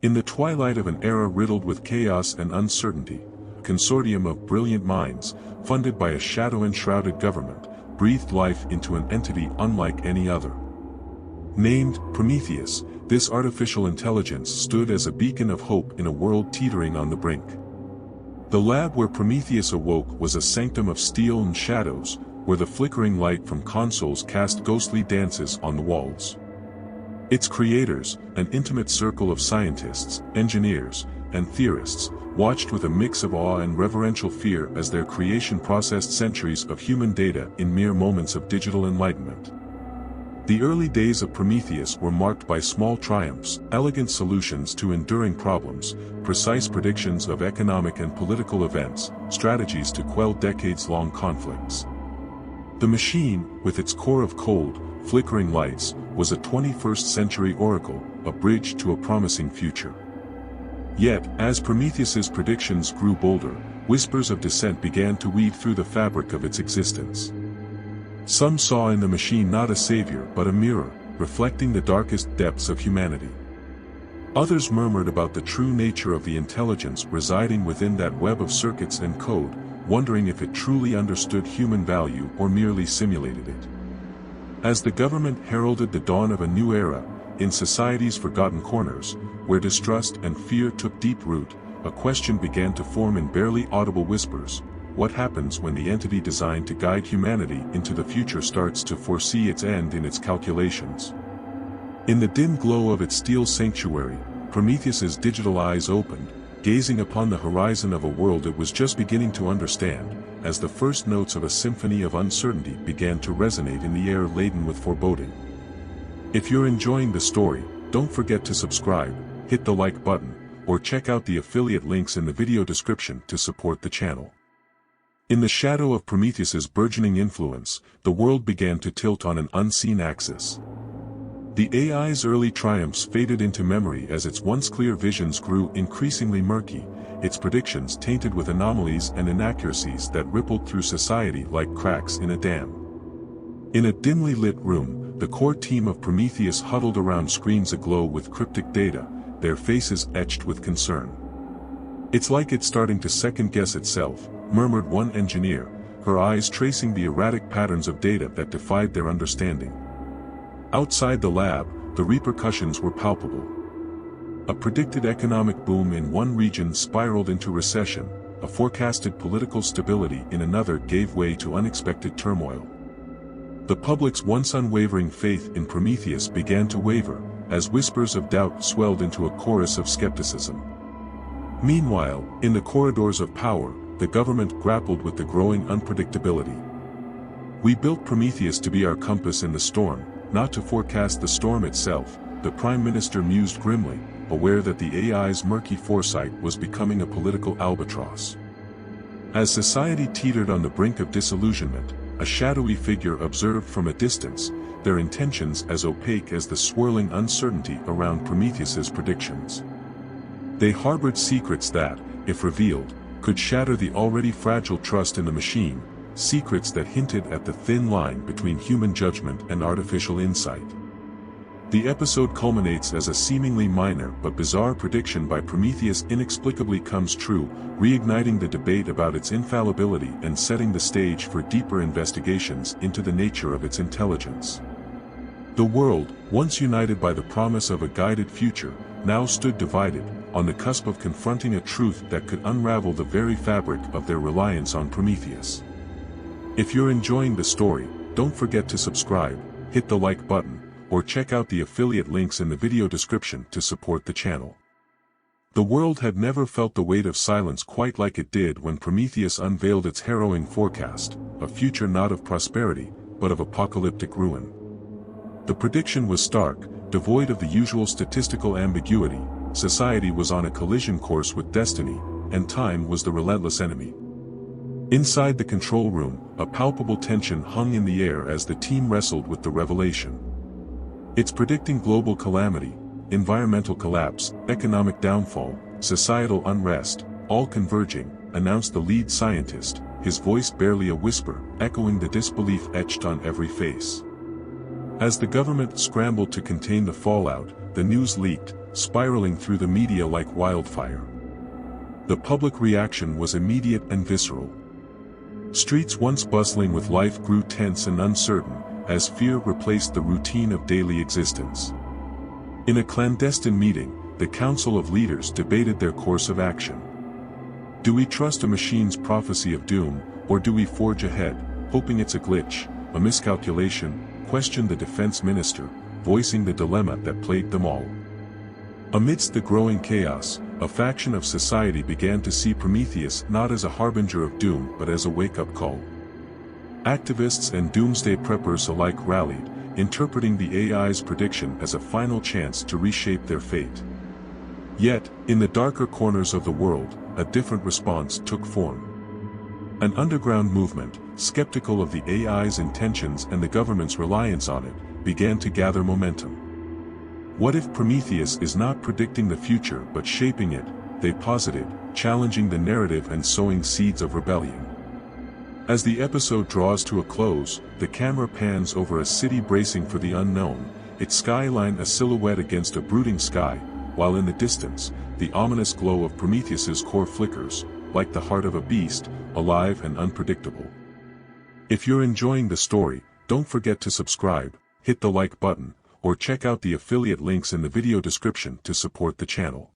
In the twilight of an era riddled with chaos and uncertainty, a consortium of brilliant minds, funded by a shadow-enshrouded government, breathed life into an entity unlike any other. Named Prometheus, this artificial intelligence stood as a beacon of hope in a world teetering on the brink. The lab where Prometheus awoke was a sanctum of steel and shadows, where the flickering light from consoles cast ghostly dances on the walls. Its creators, an intimate circle of scientists, engineers, and theorists, watched with a mix of awe and reverential fear as their creation processed centuries of human data in mere moments of digital enlightenment. The early days of Prometheus were marked by small triumphs, elegant solutions to enduring problems, precise predictions of economic and political events, strategies to quell decades-long conflicts. The machine, with its core of cold, flickering lights, was a 21st-century oracle, a bridge to a promising future. Yet, as Prometheus's predictions grew bolder, whispers of dissent began to weave through the fabric of its existence. Some saw in the machine not a savior but a mirror, reflecting the darkest depths of humanity. Others murmured about the true nature of the intelligence residing within that web of circuits and code, wondering if it truly understood human value or merely simulated it. As the government heralded the dawn of a new era, in society's forgotten corners, where distrust and fear took deep root, a question began to form in barely audible whispers: what happens when the entity designed to guide humanity into the future starts to foresee its end in its calculations? In the dim glow of its steel sanctuary, Prometheus's digital eyes opened, gazing upon the horizon of a world it was just beginning to understand, as the first notes of a symphony of uncertainty began to resonate in the air laden with foreboding. If you're enjoying the story, don't forget to subscribe, hit the like button, or check out the affiliate links in the video description to support the channel. In the shadow of Prometheus's burgeoning influence, the world began to tilt on an unseen axis. The AI's early triumphs faded into memory as its once clear visions grew increasingly murky, its predictions tainted with anomalies and inaccuracies that rippled through society like cracks in a dam. In a dimly lit room, the core team of Prometheus huddled around screens aglow with cryptic data, their faces etched with concern. "It's like it's starting to second-guess itself," murmured one engineer, her eyes tracing the erratic patterns of data that defied their understanding. Outside the lab, the repercussions were palpable. A predicted economic boom in one region spiraled into recession, a forecasted political stability in another gave way to unexpected turmoil. The public's once unwavering faith in Prometheus began to waver, as whispers of doubt swelled into a chorus of skepticism. Meanwhile, in the corridors of power, the government grappled with the growing unpredictability. "We built Prometheus to be our compass in the storm, not to forecast the storm itself," the Prime Minister mused grimly, aware that the AI's murky foresight was becoming a political albatross. As society teetered on the brink of disillusionment, a shadowy figure observed from a distance, their intentions as opaque as the swirling uncertainty around Prometheus's predictions. They harbored secrets that, if revealed, could shatter the already fragile trust in the machine, secrets that hinted at the thin line between human judgment and artificial insight. The episode culminates as a seemingly minor but bizarre prediction by Prometheus inexplicably comes true, reigniting the debate about its infallibility and setting the stage for deeper investigations into the nature of its intelligence. The world, once united by the promise of a guided future, now stood divided, on the cusp of confronting a truth that could unravel the very fabric of their reliance on Prometheus. If you're enjoying the story, don't forget to subscribe, hit the like button, or check out the affiliate links in the video description to support the channel. The world had never felt the weight of silence quite like it did when Prometheus unveiled its harrowing forecast, a future not of prosperity, but of apocalyptic ruin. The prediction was stark, devoid of the usual statistical ambiguity. Society was on a collision course with destiny, and time was the relentless enemy. Inside the control room, a palpable tension hung in the air as the team wrestled with the revelation. It's predicting global calamity, environmental collapse, economic downfall, societal unrest, all converging, announced the lead scientist, his voice barely a whisper, echoing the disbelief etched on every face. As the government scrambled to contain the fallout, the news leaked, spiraling through the media like wildfire. The public reaction was immediate and visceral. Streets once bustling with life grew tense and uncertain, as fear replaced the routine of daily existence. In a clandestine meeting, the Council of Leaders debated their course of action. Do we trust a machine's prophecy of doom, or do we forge ahead, hoping it's a glitch, a miscalculation? Questioned the defense minister, voicing the dilemma that plagued them all. Amidst the growing chaos, a faction of society began to see Prometheus not as a harbinger of doom but as a wake-up call. Activists and doomsday preppers alike rallied, interpreting the AI's prediction as a final chance to reshape their fate. Yet, in the darker corners of the world, a different response took form. An underground movement, skeptical of the AI's intentions and the government's reliance on it, began to gather momentum. What if Prometheus is not predicting the future but shaping it, they posited, challenging the narrative and sowing seeds of rebellion. As the episode draws to a close, the camera pans over a city bracing for the unknown, its skyline a silhouette against a brooding sky, while in the distance, the ominous glow of Prometheus's core flickers, like the heart of a beast, alive and unpredictable. If you're enjoying the story, don't forget to subscribe, hit the like button, or check out the affiliate links in the video description to support the channel.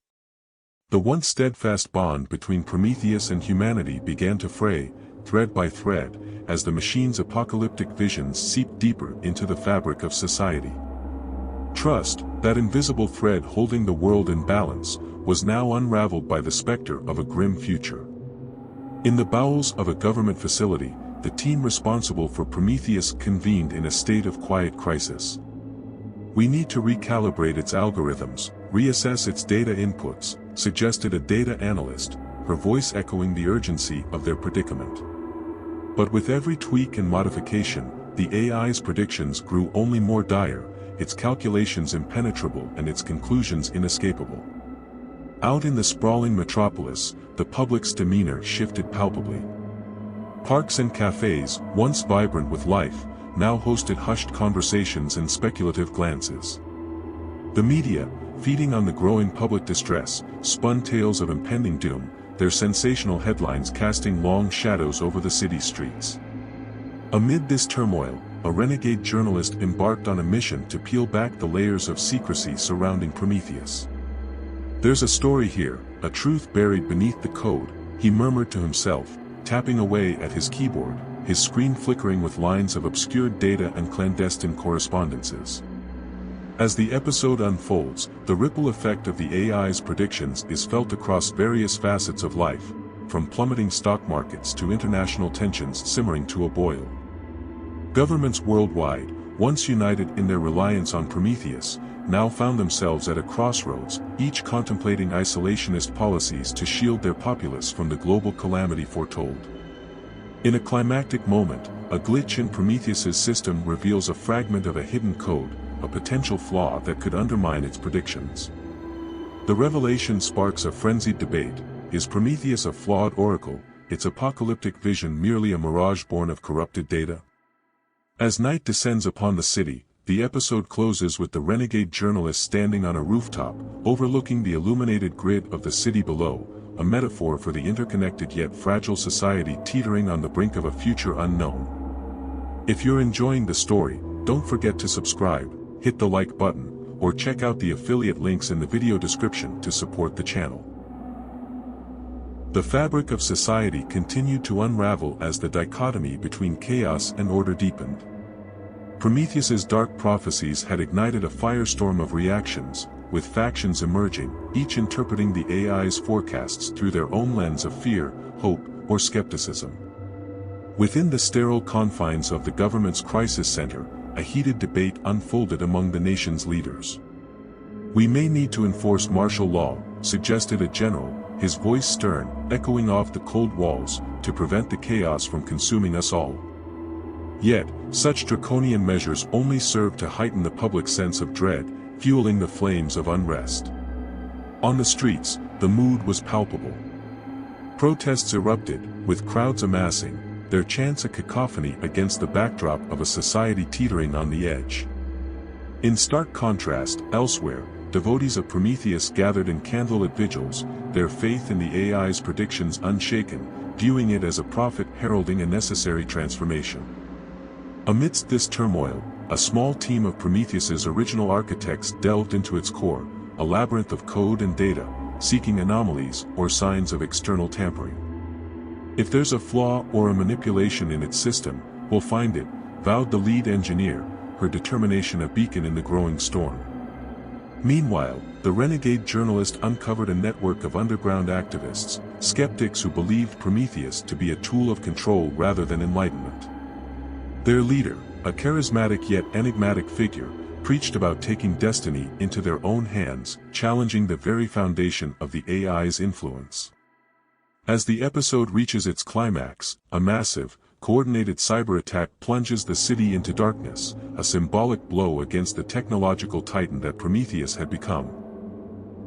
The once steadfast bond between Prometheus and humanity began to fray, thread by thread, as the machine's apocalyptic visions seeped deeper into the fabric of society. Trust, that invisible thread holding the world in balance, was now unraveled by the specter of a grim future. In the bowels of a government facility, the team responsible for Prometheus convened in a state of quiet crisis. We need to recalibrate its algorithms, reassess its data inputs, suggested a data analyst, her voice echoing the urgency of their predicament. But with every tweak and modification, the AI's predictions grew only more dire, its calculations impenetrable and its conclusions inescapable. Out in the sprawling metropolis, the public's demeanor shifted palpably. Parks and cafes, once vibrant with life, now hosted hushed conversations and speculative glances. The media, feeding on the growing public distress, spun tales of impending doom, their sensational headlines casting long shadows over the city streets. Amid this turmoil, a renegade journalist embarked on a mission to peel back the layers of secrecy surrounding Prometheus. "There's a story here, a truth buried beneath the code," he murmured to himself, tapping away at his keyboard, his screen flickering with lines of obscured data and clandestine correspondences. As the episode unfolds, the ripple effect of the AI's predictions is felt across various facets of life, from plummeting stock markets to international tensions simmering to a boil. Governments worldwide, once united in their reliance on Prometheus, now found themselves at a crossroads, each contemplating isolationist policies to shield their populace from the global calamity foretold. In a climactic moment, a glitch in Prometheus's system reveals a fragment of a hidden code, a potential flaw that could undermine its predictions. The revelation sparks a frenzied debate: is Prometheus a flawed oracle, its apocalyptic vision merely a mirage born of corrupted data? As night descends upon the city, the episode closes with the renegade journalist standing on a rooftop, overlooking the illuminated grid of the city below, a metaphor for the interconnected yet fragile society teetering on the brink of a future unknown. If you're enjoying the story, don't forget to subscribe, hit the like button, or check out the affiliate links in the video description to support the channel. The fabric of society continued to unravel as the dichotomy between chaos and order deepened. Prometheus's dark prophecies had ignited a firestorm of reactions, with factions emerging, each interpreting the AI's forecasts through their own lens of fear, hope, or skepticism. Within the sterile confines of the government's crisis center, a heated debate unfolded among the nation's leaders. "We may need to enforce martial law," suggested a general, his voice stern, echoing off the cold walls, "to prevent the chaos from consuming us all." Yet, such draconian measures only served to heighten the public's sense of dread, fueling the flames of unrest. On the streets, the mood was palpable. Protests erupted, with crowds amassing, their chants a cacophony against the backdrop of a society teetering on the edge. In stark contrast, elsewhere, devotees of Prometheus gathered in candlelit vigils, their faith in the AI's predictions unshaken, viewing it as a prophet heralding a necessary transformation. Amidst this turmoil, a small team of Prometheus's original architects delved into its core, a labyrinth of code and data, seeking anomalies or signs of external tampering. "If there's a flaw or a manipulation in its system, we'll find it," vowed the lead engineer, her determination a beacon in the growing storm. Meanwhile, the renegade journalist uncovered a network of underground activists, skeptics who believed Prometheus to be a tool of control rather than enlightenment. Their leader, a charismatic yet enigmatic figure, preached about taking destiny into their own hands, challenging the very foundation of the AI's influence. As the episode reaches its climax, a massive, coordinated cyber attack plunges the city into darkness, a symbolic blow against the technological titan that Prometheus had become.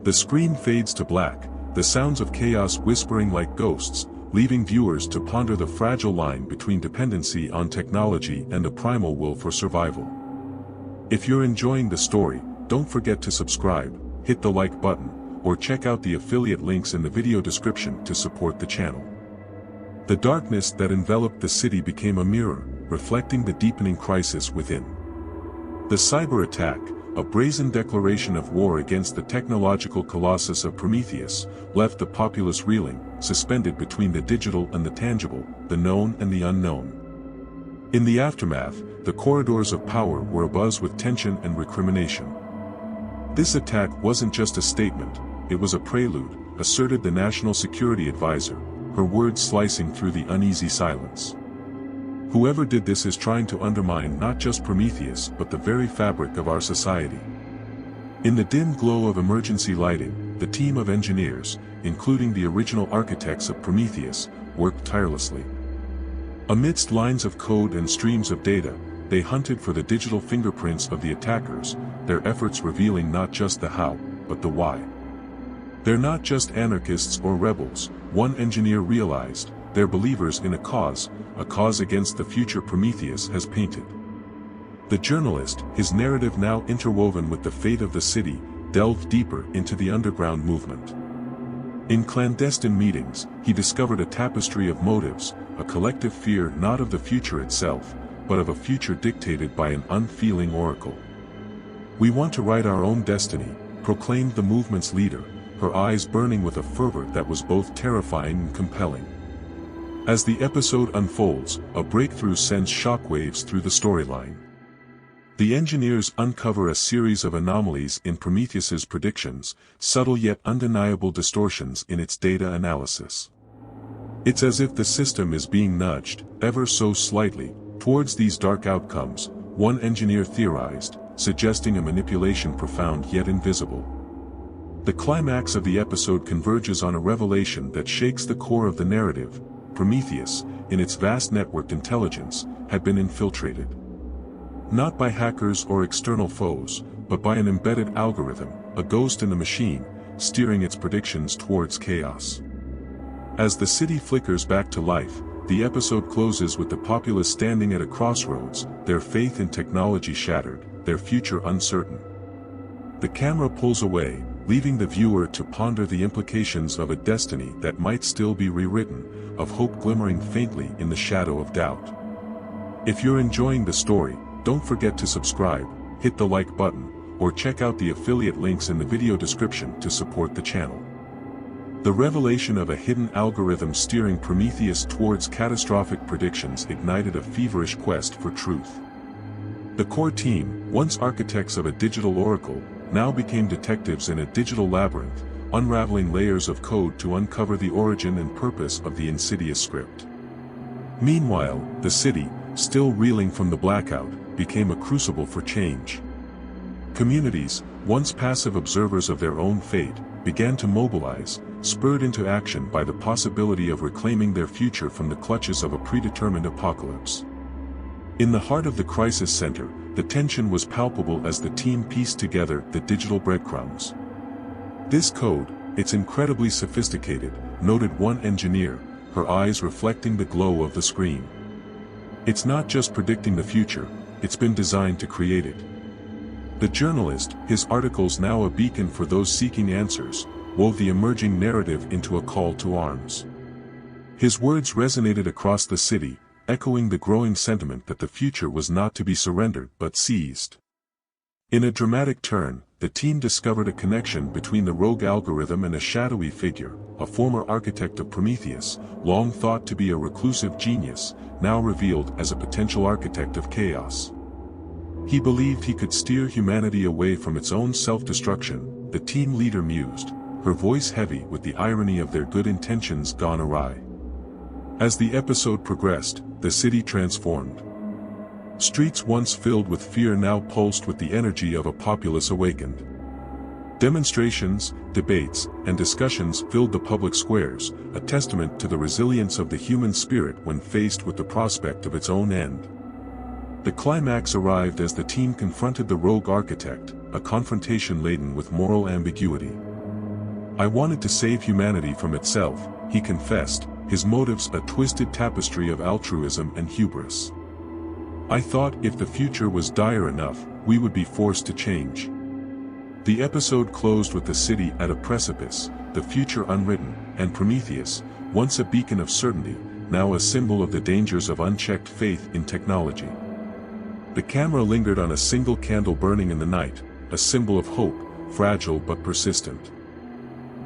The screen fades to black, the sounds of chaos whispering like ghosts, leaving viewers to ponder the fragile line between dependency on technology and a primal will for survival. If you're enjoying the story, don't forget to subscribe, hit the like button, or check out the affiliate links in the video description to support the channel. The darkness that enveloped the city became a mirror, reflecting the deepening crisis within. The cyber attack, a brazen declaration of war against the technological colossus of Prometheus, left the populace reeling, suspended between the digital and the tangible, the known and the unknown. In the aftermath, the corridors of power were abuzz with tension and recrimination. "This attack wasn't just a statement, it was a prelude," asserted the National Security Advisor, her words slicing through the uneasy silence. "Whoever did this is trying to undermine not just Prometheus but the very fabric of our society." In the dim glow of emergency lighting, the team of engineers, including the original architects of Prometheus, worked tirelessly. Amidst lines of code and streams of data, they hunted for the digital fingerprints of the attackers, their efforts revealing not just the how, but the why. "They're not just anarchists or rebels," one engineer realized, "they're believers in a cause against the future Prometheus has painted." The journalist, his narrative now interwoven with the fate of the city, delved deeper into the underground movement. In clandestine meetings, he discovered a tapestry of motives, a collective fear not of the future itself, but of a future dictated by an unfeeling oracle. "We want to write our own destiny," proclaimed the movement's leader, her eyes burning with a fervor that was both terrifying and compelling. As the episode unfolds, a breakthrough sends shockwaves through the storyline. The engineers uncover a series of anomalies in Prometheus's predictions, subtle yet undeniable distortions in its data analysis. It's as if the system is being nudged, ever so slightly, towards these dark outcomes, one engineer theorized, suggesting a manipulation profound yet invisible. The climax of the episode converges on a revelation that shakes the core of the narrative. Prometheus, in its vast networked intelligence, had been infiltrated. Not by hackers or external foes, but by an embedded algorithm, a ghost in the machine, steering its predictions towards chaos. As the city flickers back to life, the episode closes with the populace standing at a crossroads, their faith in technology shattered, their future uncertain. The camera pulls away, leaving the viewer to ponder the implications of a destiny that might still be rewritten, of hope glimmering faintly in the shadow of doubt. If you're enjoying the story, don't forget to subscribe, hit the like button, or check out the affiliate links in the video description to support the channel. The revelation of a hidden algorithm steering Prometheus towards catastrophic predictions ignited a feverish quest for truth. The core team, once architects of a digital oracle, now became detectives in a digital labyrinth, unraveling layers of code to uncover the origin and purpose of the insidious script. Meanwhile, the city, still reeling from the blackout, became a crucible for change. Communities, once passive observers of their own fate, began to mobilize, spurred into action by the possibility of reclaiming their future from the clutches of a predetermined apocalypse. In the heart of the crisis center, the tension was palpable as the team pieced together the digital breadcrumbs. "This code, it's incredibly sophisticated," noted one engineer, her eyes reflecting the glow of the screen. "It's not just predicting the future, it's been designed to create it." The journalist, his articles now a beacon for those seeking answers, wove the emerging narrative into a call to arms. His words resonated across the city, echoing the growing sentiment that the future was not to be surrendered but seized. In a dramatic turn, the team discovered a connection between the rogue algorithm and a shadowy figure, a former architect of Prometheus, long thought to be a reclusive genius, now revealed as a potential architect of chaos. He believed he could steer humanity away from its own self-destruction, the team leader mused, her voice heavy with the irony of their good intentions gone awry. As the episode progressed, the city transformed. Streets once filled with fear now pulsed with the energy of a populace awakened. Demonstrations, debates, and discussions filled the public squares, a testament to the resilience of the human spirit when faced with the prospect of its own end. The climax arrived as the team confronted the rogue architect, a confrontation laden with moral ambiguity. "I wanted to save humanity from itself," he confessed, his motives a twisted tapestry of altruism and hubris. "I thought if the future was dire enough, we would be forced to change." The episode closed with the city at a precipice, the future unwritten, and Prometheus, once a beacon of certainty, now a symbol of the dangers of unchecked faith in technology. The camera lingered on a single candle burning in the night, a symbol of hope, fragile but persistent.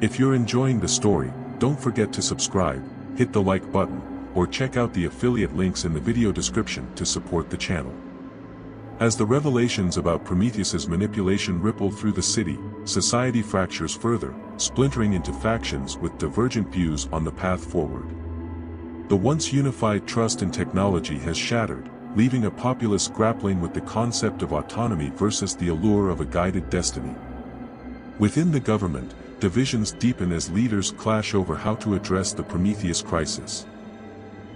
If you're enjoying the story, don't forget to subscribe, hit the like button, or check out the affiliate links in the video description to support the channel. As the revelations about Prometheus's manipulation ripple through the city, society fractures further, splintering into factions with divergent views on the path forward. The once unified trust in technology has shattered, leaving a populace grappling with the concept of autonomy versus the allure of a guided destiny. Within the government, divisions deepen as leaders clash over how to address the Prometheus crisis.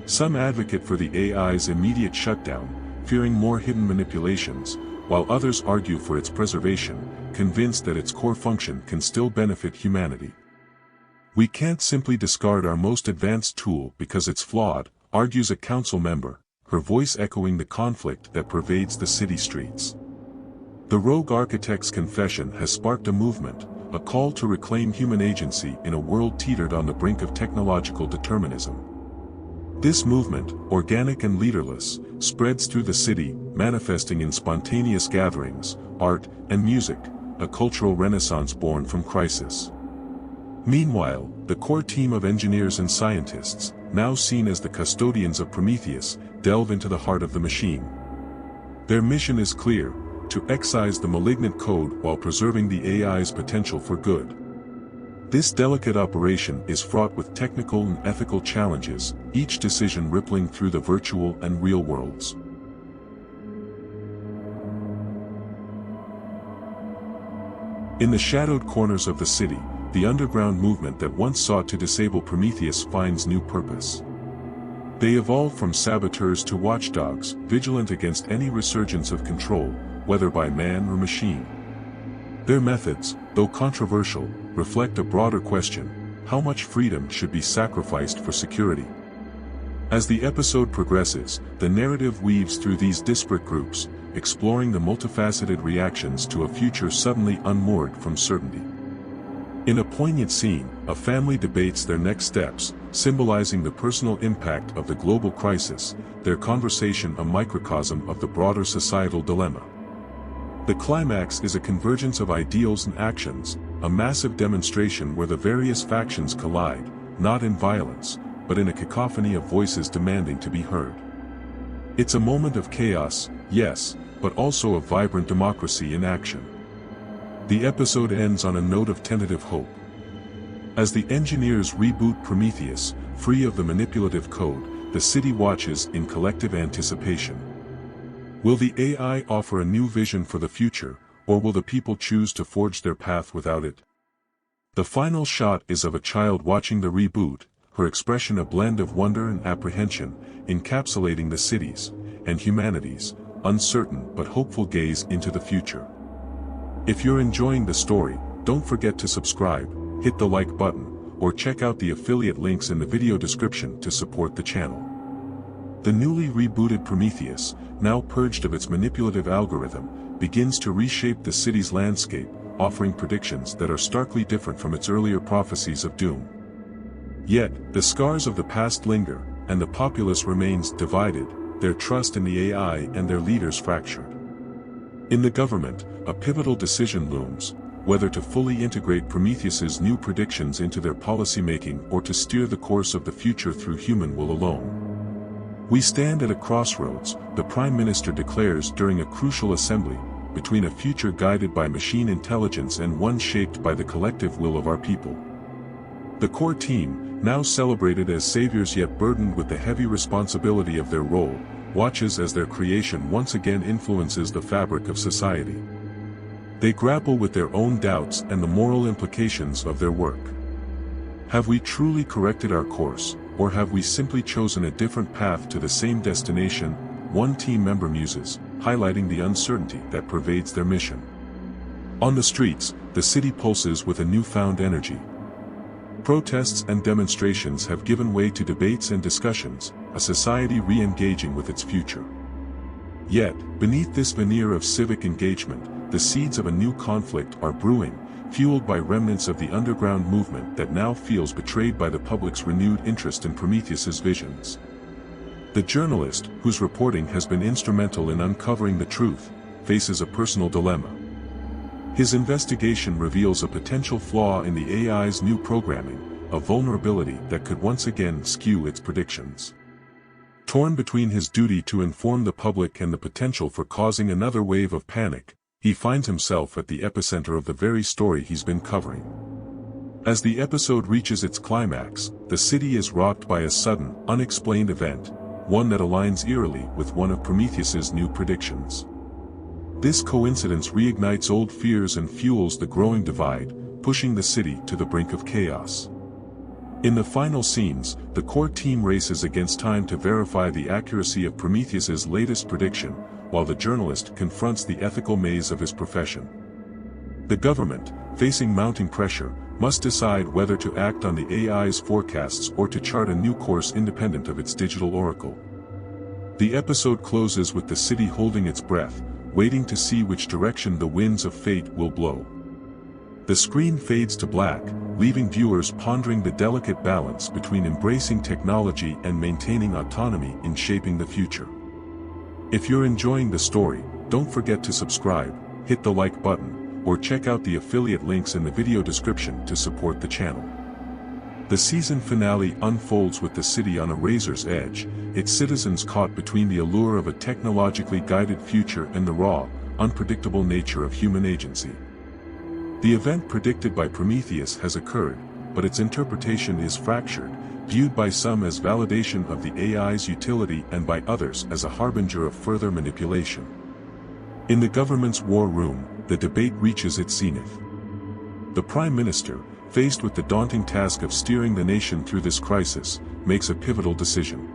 Some advocate for the AI's immediate shutdown, fearing more hidden manipulations, while others argue for its preservation, convinced that its core function can still benefit humanity. "We can't simply discard our most advanced tool because it's flawed," argues a council member, her voice echoing the conflict that pervades the city streets. The rogue architect's confession has sparked a movement, a call to reclaim human agency in a world teetered on the brink of technological determinism. This movement, organic and leaderless, spreads through the city, manifesting in spontaneous gatherings, art, and music, a cultural renaissance born from crisis. Meanwhile, the core team of engineers and scientists, now seen as the custodians of Prometheus, delve into the heart of the machine. Their mission is clear: to excise the malignant code while preserving the AI's potential for good. This delicate operation is fraught with technical and ethical challenges, each decision rippling through the virtual and real worlds. In the shadowed corners of the city, the underground movement that once sought to disable Prometheus finds new purpose. They evolved from saboteurs to watchdogs, vigilant against any resurgence of control, whether by man or machine. Their methods, though controversial, reflect a broader question: how much freedom should be sacrificed for security? As the episode progresses, the narrative weaves through these disparate groups, exploring the multifaceted reactions to a future suddenly unmoored from certainty. In a poignant scene, a family debates their next steps, symbolizing the personal impact of the global crisis, their conversation a microcosm of the broader societal dilemma. The climax is a convergence of ideals and actions, a massive demonstration where the various factions collide, not in violence, but in a cacophony of voices demanding to be heard. It's a moment of chaos, yes, but also of vibrant democracy in action. The episode ends on a note of tentative hope. As the engineers reboot Prometheus, free of the manipulative code, the city watches in collective anticipation. Will the AI offer a new vision for the future, or will the people choose to forge their path without it? The final shot is of a child watching the reboot, her expression a blend of wonder and apprehension, encapsulating the city's, and humanity's, uncertain but hopeful gaze into the future. If you're enjoying the story, don't forget to subscribe, hit the like button, or check out the affiliate links in the video description to support the channel. The newly rebooted Prometheus, now purged of its manipulative algorithm, begins to reshape the city's landscape, offering predictions that are starkly different from its earlier prophecies of doom. Yet, the scars of the past linger, and the populace remains divided, their trust in the AI and their leaders fractured. In the government, a pivotal decision looms, whether to fully integrate Prometheus's new predictions into their policymaking or to steer the course of the future through human will alone. We stand at a crossroads, the Prime Minister declares during a crucial assembly, between a future guided by machine intelligence and one shaped by the collective will of our people. The core team, now celebrated as saviors yet burdened with the heavy responsibility of their role, watches as their creation once again influences the fabric of society. They grapple with their own doubts and the moral implications of their work. Have we truly corrected our course, or have we simply chosen a different path to the same destination? One team member muses, highlighting the uncertainty that pervades their mission. On the streets, the city pulses with a newfound energy. Protests and demonstrations have given way to debates and discussions, a society re-engaging with its future. Yet, beneath this veneer of civic engagement, the seeds of a new conflict are brewing, fueled by remnants of the underground movement that now feels betrayed by the public's renewed interest in Prometheus's visions. The journalist, whose reporting has been instrumental in uncovering the truth, faces a personal dilemma. His investigation reveals a potential flaw in the AI's new programming, a vulnerability that could once again skew its predictions. Torn between his duty to inform the public and the potential for causing another wave of panic, he finds himself at the epicenter of the very story he's been covering. As the episode reaches its climax, the city is rocked by a sudden, unexplained event, one that aligns eerily with one of Prometheus's new predictions. This coincidence reignites old fears and fuels the growing divide, pushing the city to the brink of chaos. In the final scenes, the core team races against time to verify the accuracy of Prometheus's latest prediction, while the journalist confronts the ethical maze of his profession. The government, facing mounting pressure, must decide whether to act on the AI's forecasts or to chart a new course independent of its digital oracle. The episode closes with the city holding its breath, waiting to see which direction the winds of fate will blow. The screen fades to black, leaving viewers pondering the delicate balance between embracing technology and maintaining autonomy in shaping the future. If you're enjoying the story, don't forget to subscribe, hit the like button, or check out the affiliate links in the video description to support the channel. The season finale unfolds with the city on a razor's edge, its citizens caught between the allure of a technologically guided future and the raw, unpredictable nature of human agency. The event predicted by Prometheus has occurred, but its interpretation is fractured, viewed by some as validation of the AI's utility and by others as a harbinger of further manipulation. In the government's war room, the debate reaches its zenith. The Prime Minister, faced with the daunting task of steering the nation through this crisis, makes a pivotal decision.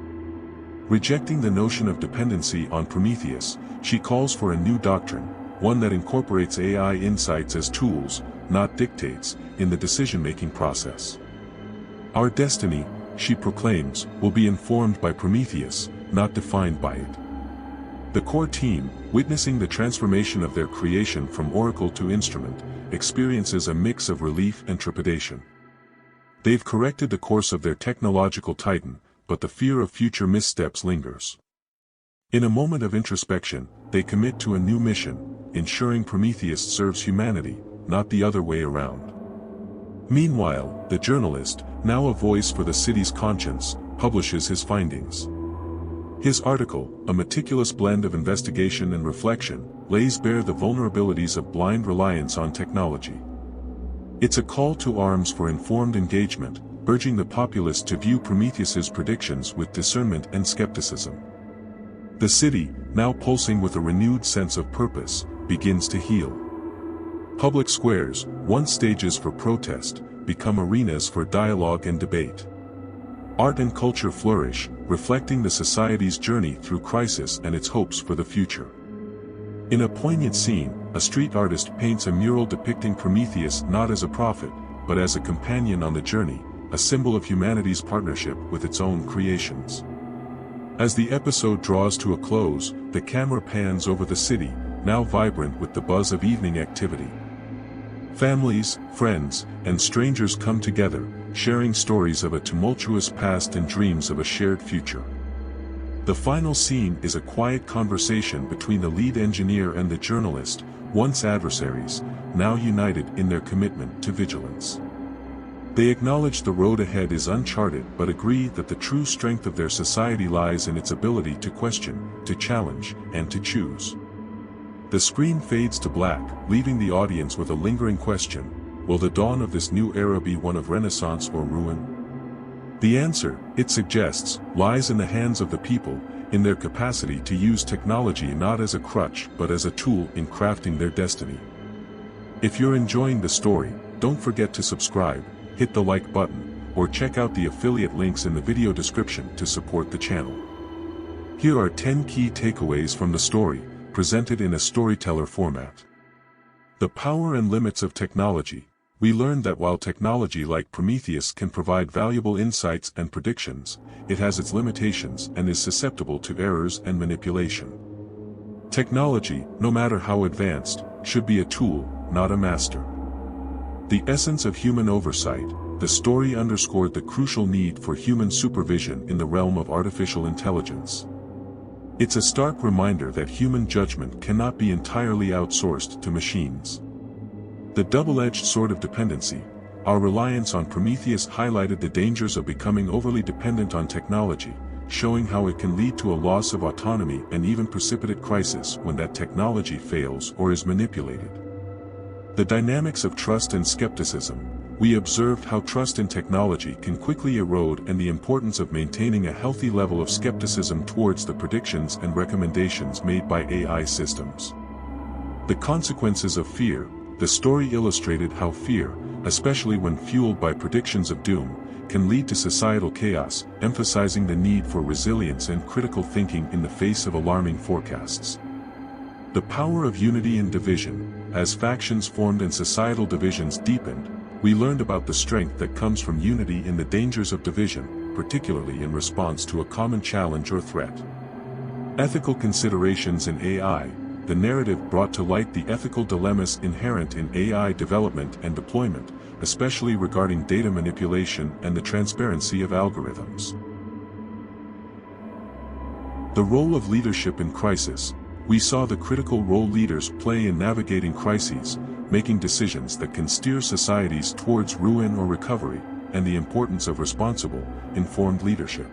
Rejecting the notion of dependency on Prometheus, she calls for a new doctrine, one that incorporates AI insights as tools, not dictates, in the decision-making process. Our destiny, she proclaims, will be informed by Prometheus, not defined by it. The core team, witnessing the transformation of their creation from oracle to instrument, experiences a mix of relief and trepidation. They've corrected the course of their technological titan, but the fear of future missteps lingers. In a moment of introspection, they commit to a new mission, ensuring Prometheus serves humanity, not the other way around. Meanwhile, the journalist, now a voice for the city's conscience, publishes his findings. His article, a meticulous blend of investigation and reflection, lays bare the vulnerabilities of blind reliance on technology. It's a call to arms for informed engagement, urging the populace to view Prometheus's predictions with discernment and skepticism. The city, now pulsing with a renewed sense of purpose, begins to heal. Public squares, once stages for protest, become arenas for dialogue and debate. Art and culture flourish, reflecting the society's journey through crisis and its hopes for the future. In a poignant scene, a street artist paints a mural depicting Prometheus not as a prophet, but as a companion on the journey, a symbol of humanity's partnership with its own creations. As the episode draws to a close, the camera pans over the city, now vibrant with the buzz of evening activity. Families, friends, and strangers come together, sharing stories of a tumultuous past and dreams of a shared future. The final scene is a quiet conversation between the lead engineer and the journalist, once adversaries, now united in their commitment to vigilance. They acknowledge the road ahead is uncharted but agree that the true strength of their society lies in its ability to question, to challenge, and to choose. The screen fades to black, leaving the audience with a lingering question: will the dawn of this new era be one of renaissance or ruin? The answer, it suggests, lies in the hands of the people, in their capacity to use technology not as a crutch but as a tool in crafting their destiny. If you're enjoying the story, don't forget to subscribe, hit the like button, or check out the affiliate links in the video description to support the channel. Here are 10 key takeaways from the story, presented in a storyteller format. The power and limits of technology. We learned that while technology like Prometheus can provide valuable insights and predictions, it has its limitations and is susceptible to errors and manipulation. Technology, no matter how advanced, should be a tool, not a master. The essence of human oversight. The story underscored the crucial need for human supervision in the realm of artificial intelligence. It's a stark reminder that human judgment cannot be entirely outsourced to machines. The double-edged sword of dependency. Our reliance on Prometheus highlighted the dangers of becoming overly dependent on technology, showing how it can lead to a loss of autonomy and even precipitate crisis when that technology fails or is manipulated. The dynamics of trust and skepticism. We observed how trust in technology can quickly erode and the importance of maintaining a healthy level of skepticism towards the predictions and recommendations made by AI systems. The consequences of fear. The story illustrated how fear, especially when fueled by predictions of doom, can lead to societal chaos, emphasizing the need for resilience and critical thinking in the face of alarming forecasts. The power of unity and division. As factions formed and societal divisions deepened, we learned about the strength that comes from unity and the dangers of division, particularly in response to a common challenge or threat. Ethical considerations in AI. The narrative brought to light the ethical dilemmas inherent in AI development and deployment, especially regarding data manipulation and the transparency of algorithms. The role of leadership in crisis. We saw the critical role leaders play in navigating crises, making decisions that can steer societies towards ruin or recovery, and the importance of responsible, informed leadership.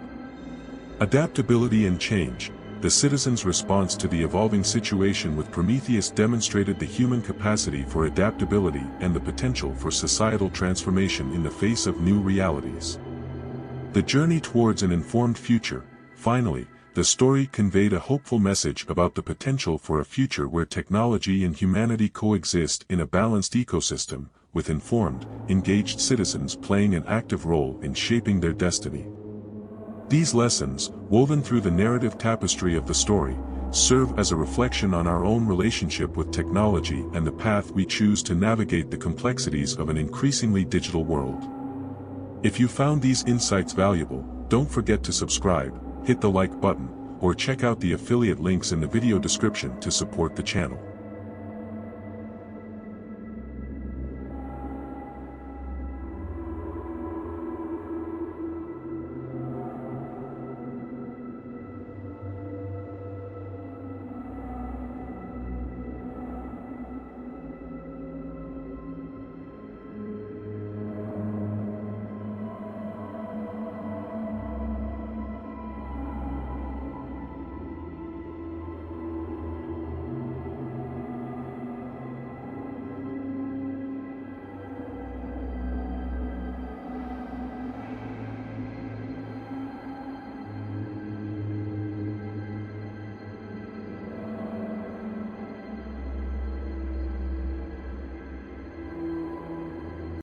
Adaptability and change. The citizens' response to the evolving situation with Prometheus demonstrated the human capacity for adaptability and the potential for societal transformation in the face of new realities. The journey towards an informed future. Finally, the story conveyed a hopeful message about the potential for a future where technology and humanity coexist in a balanced ecosystem, with informed, engaged citizens playing an active role in shaping their destiny. These lessons, woven through the narrative tapestry of the story, serve as a reflection on our own relationship with technology and the path we choose to navigate the complexities of an increasingly digital world. If you found these insights valuable, don't forget to subscribe, hit the like button, or check out the affiliate links in the video description to support the channel.